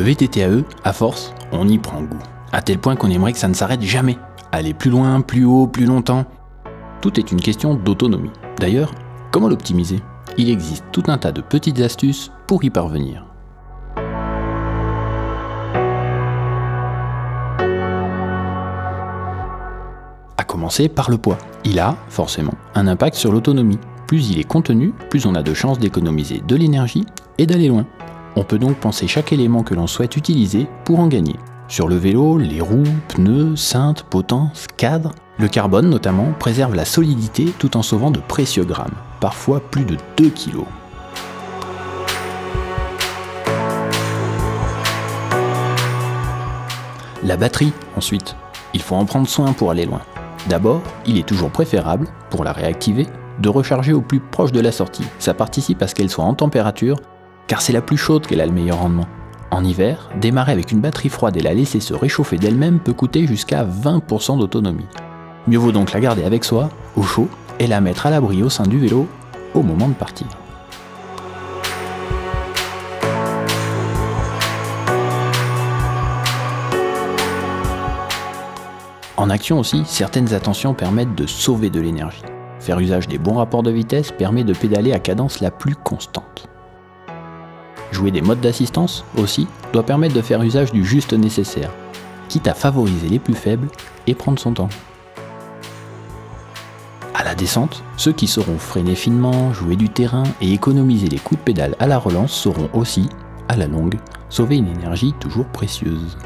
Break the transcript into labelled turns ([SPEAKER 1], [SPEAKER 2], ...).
[SPEAKER 1] VTT à eux, à force, on y prend goût. À tel point qu'on aimerait que ça ne s'arrête jamais. Aller plus loin, plus haut, plus longtemps. Tout est une question d'autonomie. D'ailleurs, comment l'optimiser? Il existe tout un tas de petites astuces pour y parvenir. À commencer par le poids. Il a, forcément, un impact sur l'autonomie. Plus il est contenu, plus on a de chances d'économiser de l'énergie et d'aller loin. On peut donc penser chaque élément que l'on souhaite utiliser pour en gagner. Sur le vélo, les roues, pneus, cintres, potences, cadres. Le carbone notamment préserve la solidité tout en sauvant de précieux grammes, parfois plus de 2 kg. La batterie, ensuite. Il faut en prendre soin pour aller loin. D'abord, il est toujours préférable, pour la réactiver, de recharger au plus proche de la sortie. Ça participe à ce qu'elle soit en température, car c'est la plus chaude qu'elle a le meilleur rendement. En hiver, démarrer avec une batterie froide et la laisser se réchauffer d'elle-même peut coûter jusqu'à 20% d'autonomie. Mieux vaut donc la garder avec soi, au chaud, et la mettre à l'abri au sein du vélo au moment de partir. En action aussi, certaines attentions permettent de sauver de l'énergie. Faire usage des bons rapports de vitesse permet de pédaler à cadence la plus constante. Jouer des modes d'assistance, aussi, doit permettre de faire usage du juste nécessaire, quitte à favoriser les plus faibles et prendre son temps. À la descente, ceux qui sauront freiner finement, jouer du terrain et économiser les coups de pédale à la relance sauront aussi, à la longue, sauver une énergie toujours précieuse.